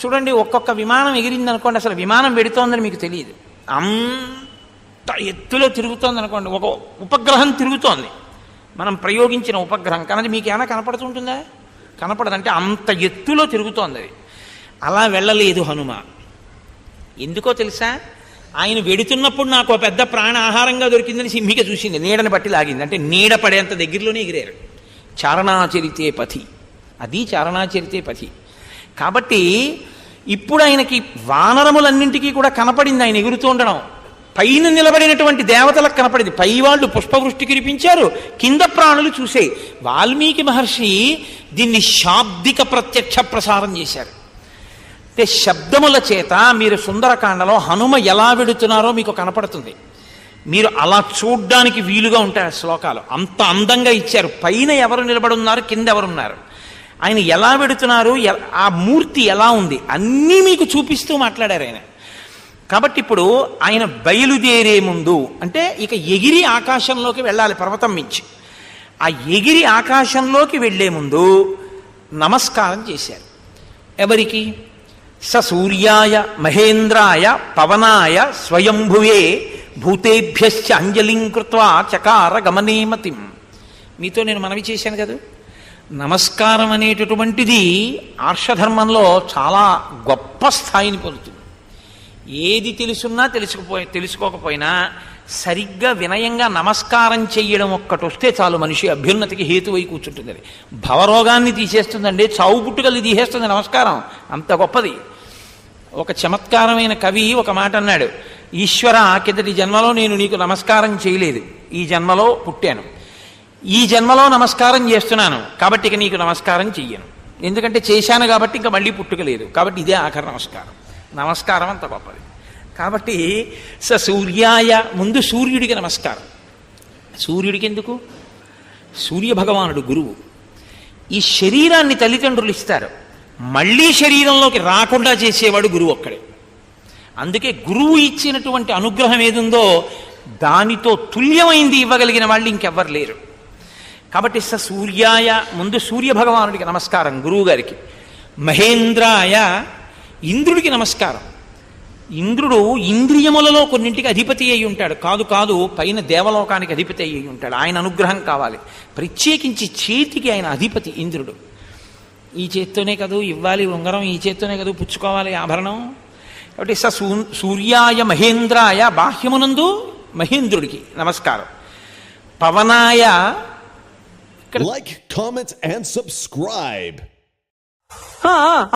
చూడండి, ఒక్కొక్క విమానం ఎగిరింది అనుకోండి, అసలు విమానం వెడుతోందని మీకు తెలియదు. అంత ఎత్తులో తిరుగుతోంది అనుకోండి, ఒక ఉపగ్రహం తిరుగుతోంది, మనం ప్రయోగించిన ఉపగ్రహం, కానీ మీకు ఏమైనా కనపడుతుంటుందా? కనపడదంటే అంత ఎత్తులో తిరుగుతోంది అది. అలా వెళ్ళలేదు హనుమ. ఎందుకో తెలుసా? ఆయన వెడుతున్నప్పుడు నాకు ఒక పెద్ద ప్రాణ ఆహారంగా దొరికిందని సింహిక చూసింది, నీడని బట్టి లాగింది. అంటే నీడ పడేంత దగ్గరలోనే ఎగిరారు. చారణాచరితే పథి, అది చారణాచరితే పథి. కాబట్టి ఇప్పుడు ఆయనకి వానరములన్నింటికీ కూడా కనపడింది ఆయన ఎగురుతూ ఉండడం. పైన నిలబడినటువంటి దేవతలకు కనపడింది. పై వాళ్ళు పుష్పవృష్టి కురిపించారు, కింద ప్రాణులు చూసే. వాల్మీకి మహర్షి దీన్ని శాబ్దిక ప్రత్యక్ష ప్రసారం చేశారు. అంటే శబ్దముల చేత మీరు సుందరకాండలో హనుమ ఎలా వెడుతున్నారో మీకు కనపడుతుంది. మీరు అలా చూడ్డానికి వీలుగా ఉంటాయి శ్లోకాలు. అంత అందంగా ఇచ్చారు. పైన ఎవరు నిలబడున్నారు, కింద ఎవరున్నారు, ఆయన ఎలా వెడుతున్నారు, ఆ మూర్తి ఎలా ఉంది, అన్నీ మీకు చూపిస్తూ మాట్లాడారు ఆయన. కాబట్టి ఇప్పుడు ఆయన బయలుదేరే ముందు, అంటే ఇక ఎగిరి ఆకాశంలోకి వెళ్ళాలి పర్వతం మించి. ఆ ఎగిరి ఆకాశంలోకి వెళ్లే ముందు నమస్కారం చేశారు. ఎవరికి? స సూర్యాయ మహేంద్రాయ పవనాయ స్వయంభువే భూతేభ్యశ్చ అంజలిం కృత్వా చకార గమనేమతిం. మీతో నేను మనవి చేశాను కదా, నమస్కారం అనేటటువంటిది ఆర్షధర్మంలో చాలా గొప్ప స్థాయిని పొందుతుంది. ఏది తెలుసున్నా తెలుసుకోకపోయినా సరిగ్గా వినయంగా నమస్కారం చెయ్యడం ఒక్కటి వస్తే చాలు, మనిషి అభ్యున్నతికి హేతువై కూర్చుంటుంది. అది భవరోగాన్ని తీసేస్తుందండి, చావు పుట్టుకల్ని తీసేస్తుంది నమస్కారం, అంత గొప్పది. ఒక చమత్కారమైన కవి ఒక మాట అన్నాడు, ఈశ్వర, కిందటి జన్మలో నేను నీకు నమస్కారం చేయలేదు, ఈ జన్మలో పుట్టాను, ఈ జన్మలో నమస్కారం చేస్తున్నాను, కాబట్టి ఇక నీకు నమస్కారం చెయ్యను. ఎందుకంటే చేశాను కాబట్టి ఇంకా మళ్ళీ పుట్టుకలేదు, కాబట్టి ఇదే ఆఖరి నమస్కారం. నమస్కారం అంత గొప్పది. కాబట్టి స సూర్యాయ, ముందు సూర్యుడికి నమస్కారం. సూర్యుడికి ఎందుకు? సూర్యభగవానుడు గురువు. ఈ శరీరాన్ని తల్లిదండ్రులు ఇస్తారు, మళ్ళీ శరీరంలోకి రాకుండా చేసేవాడు గురువు ఒక్కడే. అందుకే గురువు ఇచ్చినటువంటి అనుగ్రహం ఏదుందో దానితో తుల్యమైంది ఇవ్వగలిగిన వాళ్ళు ఇంకెవ్వరు లేరు. కాబట్టి స సూర్యాయ, ముందు సూర్యభగవానుడికి నమస్కారం, గురువు గారికి. మహేంద్రాయ, ఇంద్రుడికి నమస్కారం. ఇంద్రుడు ఇంద్రియములలో కొన్నింటికి అధిపతి అయి ఉంటాడు. కాదు, పైన దేవలోకానికి అధిపతి అయి ఉంటాడు. ఆయన అనుగ్రహం కావాలి. ప్రత్యేకించి చేతికి ఆయన అధిపతి ఇంద్రుడు. ఈ చేత్తోనే కదూ ఇవ్వాలి ఉంగరం, ఈ చేత్తోనే కదూ పుచ్చుకోవాలి ఆభరణం. కాబట్టి స సూర్యాయ మహేంద్రాయ, బాహ్యమునందు మహేంద్రుడికి నమస్కారం. పవనాయ, like, comment and subscribe.